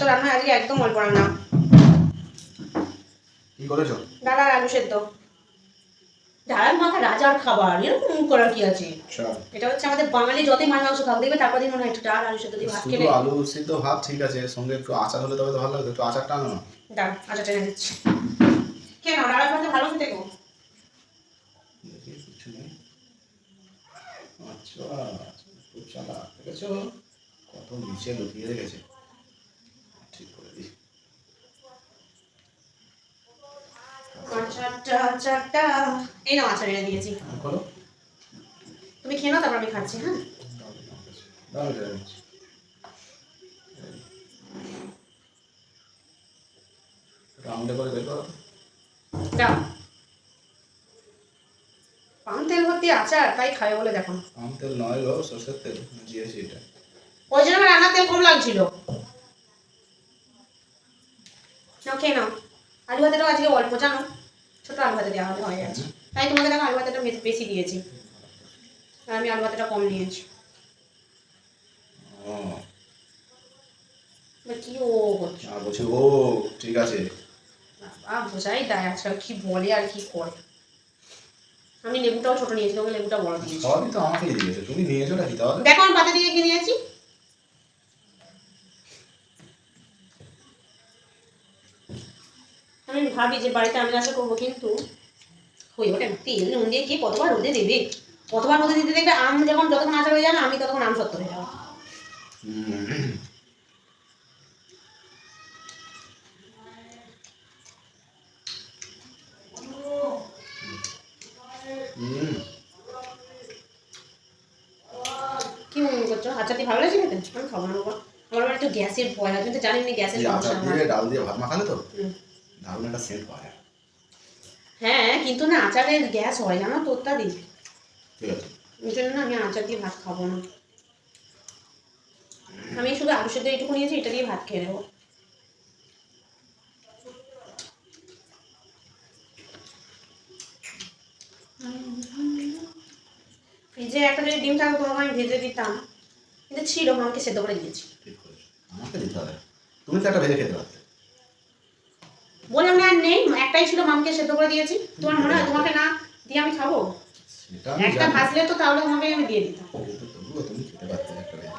তো রান্না আজকে একদম অল্প রান্না। কি করেছো? ডাল আর আলু সেদ্ধ। ডাল মাখা রাজার খাবার, এরকম করার কি আছে? এটা হচ্ছে আমাদের বাঙালি যতই মাছ মাংস খাও দেখবে তারপর দিন মনে হয় একটু ডাল আলু সেদ্ধ দিয়ে ভাত খেলে। শুধু আলু সিদ্ধ ভাত ঠিক আছে, সঙ্গে একটু আচার হলে তবে তো ভালো লাগতো। একটু আচারটা আনো না। ডাল আচারটা এনে দিচ্ছি। কেন ডাল ভাতে ভালো খেতে গো? দেখি কিছু নেই। আচ্ছা খুব চালাক দেখেছো, কত নিচে লুকিয়ে রেখেছে। ঠিক করে দিই। আচারটা এই নাও, আচার এনে দিয়েছি। বলো। তুমি খেয়ে নাও, তারপর আমি খাচ্ছি। হ্যাঁ দাও এটা নিচ্ছি। রাউন্ডে করে বের করো। দাও। পান তেল ভর্তি আচার, তাই খাবে বলে দেখো। পাম তেল নয় গো, সরষের তেল দিয়েছি এটা। ওই জন্য আমার রান্নার তেল কম লাগছিল। নাও খেয়ে নাও। আলু ভাতেটাও আজকে অল্প জানো, ছোট আলু ভাতে দেওয়া হলে হয়ে গেছে। তাই তোমাকে দেখো আলু ভাতেটা বেশি দিয়েছি, আর আমি আলু ভাতেটা কম নিয়েছি। কি ও করছো? বলছি ও ঠিক আছে। বোঝাই দেয় আজকাল কি বলে আর কি করে। আমি লেবুটাও ছোট নিয়েছি, তোমাকে লেবুটা বড় দিয়েছি। সবই তো আমাকেই দিয়েছে, তুমি নিয়েছো নাকি তাহলে? দেখো আমি পাতে দিয়ে কি নিয়েছি। আমি ভাবি যে বাড়িতে আমি আশা করবো, কিন্তু হয়ে ওঠে না। তেল নুন দিয়ে কি কতবার রোদে দেবে, কতবার রোদে দিতে দেখবে আম যখন যতক্ষণ আচার হয়ে যায় না, আমি ততক্ষণ আম সত্য হয়ে যাবো। কি মনে করছো? আচার দিয়ে ভালো লাগছে খেতে? আমি খাবো না বাবা, আমার আবার একটু গ্যাসের ভয় আছে, তুমি তো জানি না গ্যাসের সমস্যা আমার। ডাল দিয়ে ভাত মাখালে তো দারুণ একটা সেন্ট পায়। হ্যাঁ কিন্তু না, আচারের গ্যাস হয় জানো তো, অত্যাধিক। ঠিক আছে, ওই জন্য না আমি আচার দিয়ে ভাত খাবো না। আমি শুধু আলু সেদ্ধ এইটুকু নিয়েছি, এটা দিয়ে ভাত খেয়ে নেবো। ফ্রিজে একটা যদি ডিম থাকতো তোমাকে আমি ভেজে দিতাম, কিন্তু ছিল, মাকে সেদ্ধ করে দিয়েছি। ঠিক করেছো, আমাকে দিতে হবে। তুমি তো একটা ভেজে খেতে পারতে। বললাম না আর নেই, একটাই ছিল, মামকে সেদ্ধ করে দিয়েছি। তোমার মনে হয় তোমাকে না দিয়ে আমি খাবো? একটা ভাজলে তো তাহলে তোমাকে আমি দিয়ে দিতাম। কিন্তু তবুও তুমি খেতে পারতে একটা ভেজে।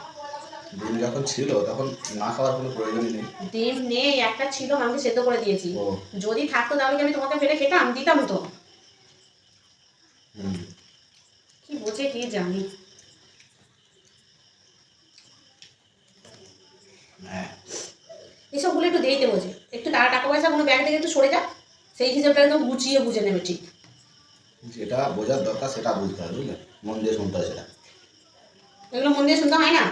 ডিম যখন ছিল তখন না খাওয়ার কোনো প্রয়োজনই নেই। ডিম নেই, একটা ছিল, মামকে সেদ্ধ করে দিয়েছি। যদি থাকতো তাহলে কি আমি তোমাকে ফেলে খেতাম? দিতাম তো। কি বোঝে কি জানি। এসব গুলো একটু দেরিতে বোঝে, একটু টাকা পয়সা কোনো ব্যাংক থেকে একটু সরে যা, সেই হিসেবটা একদম গুছিয়ে বুঝে নেবে ঠিক। যেটা বোঝার দরকার সেটা বুঝতে হবে, বুঝলে? মন দিয়ে শুনতে হয় সেটা। এগুলো মন দিয়ে শুনতে হয় না।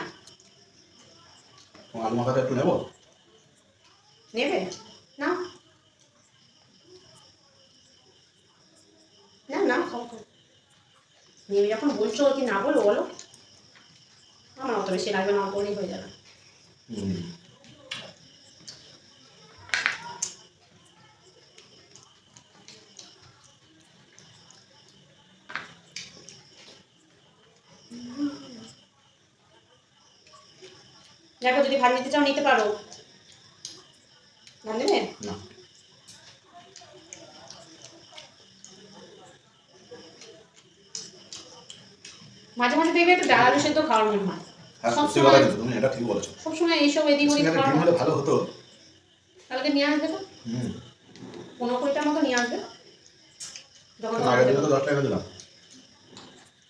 আলু মাখাটা একটু নেবো? নেবে না? না না খাও খাও, নেবে যখন বলছো কি না বলো বলো। আমার অত বেশি লাগবে না, অল্পই হয়ে যাবে। দেখো যদি ভাত নিতে চাও নিতে পারো। ভাত নেবে না। মাঝে মাঝে দেখবে একটু ডাল আলু সেদ্ধ খাওয়ার মনে হয়। তুমি এটা ঠিক বলেছো। সবসময় এইসব এদিক ওদিক খাওয়া হলে ভালো হতো। কালকে নিয়ে আসবে তো 15-20টার মতো নিয়ে আসবে।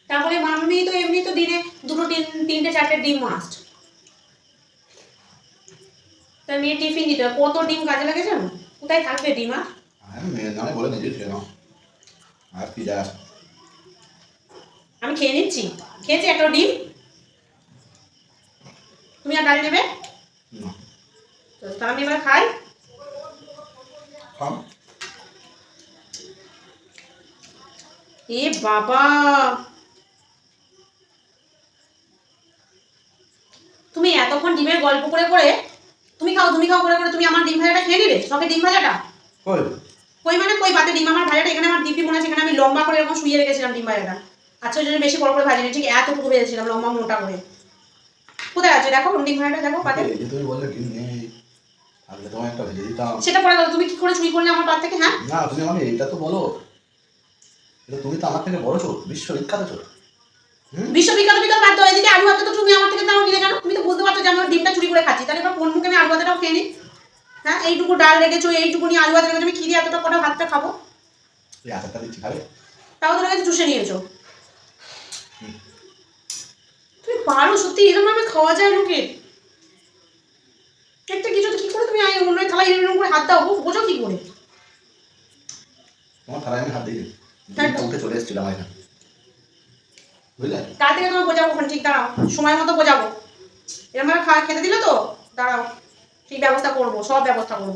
তারপরে মাম্মি তো এমনি তো দিনে 2-3-4টে ডিম মাস্ট। তাই মেয়ে টিফিন দিতে হবে, কত ডিম কাজে লাগে জানো? কোথায় থাকবে ডিম আর? আর কি যা আমি খেয়ে নিচ্ছি, খেয়েছি একটা ডিম। তুমি আর ডাল নেবে? তাহলে আমি এবার খাই। এ বাবা, তুমি এতক্ষণ ডিমের গল্প করে করে, তুমি খাও করে করে তুমি আমার ডিম ভাজাটা খেয়ে নিবে, সঙ্গে ডিম ভাজাটা। কই মানে কই পাতে ডিম আমার ভাজাটা, এখানে আমার দিব্যি মনে আছে, এখানে আমি লম্বা করে এরকম শুয়ে রেখেছিলাম ডিম ভাজাটা। আচ্ছা ওই জন্য বেশি বড় করে ভাজিনি, ঠিক এতটুকু ভেজেছিলাম লম্বা মোটা করে। কোথায় আছে দেখো ডিম ভাজাটা, দেখো পাতে। তুমি বললে ডিম নেই। আগে তোমায় একটা ভেজে দিতাম। সেটা পরে গেল, তুমি কি করে চুরি করলে আমার বাড়ি থেকে? হ্যাঁ, না তুমি আমাকে এটা তো বলো, এটা তুমি তো আমার থেকে বড় চোর, বিশ্ববিখ্যাত চোর। বিশ্ববিখ্যাত বিখ্যাত বাদ দাও, এদিকে আলু ভাতে তো তুমি আমার থেকে দাও নিলে কেন? তুমি তো বুঝতে পারছো যে আমি ওর ডিমটা চুরি করে খাচ্ছি, তাহলে এবার কোন মুখে আমি আলু ভাতেটাও খেয়ে নিই? হ্যাঁ, এইটুকু ডাল রেখেছো, এইটুকু নিয়ে আলু ভাত রেখেছো, আমি কি দিয়ে এতটা কটা ভাতটা খাবো? এই আচারটা দিচ্ছি খাবে? তাও তো রেখেছো, চুষে নিয়েছো। তুমি পারো সত্যি এরকম ভাবে খাওয়া যায় লোকে? একটা কিছু তো কি করে তুমি অন্য থালায় এরকম করে হাত দাও, বোঝো কি করে? তোমার থালায় আমি হাত দিই হ্যাঁ। উঠে চলে এসেছিলাম এখানে, বুঝলে? কাল থেকে তোমার বোঝাবো, ওখানে ঠিক দাঁড়াও, সময় মতো বোঝাবো। এরকম ভাবে খেতে দিলে তো দাঁড়াও, ঠিক ব্যবস্থা করবো, সব ব্যবস্থা করবো।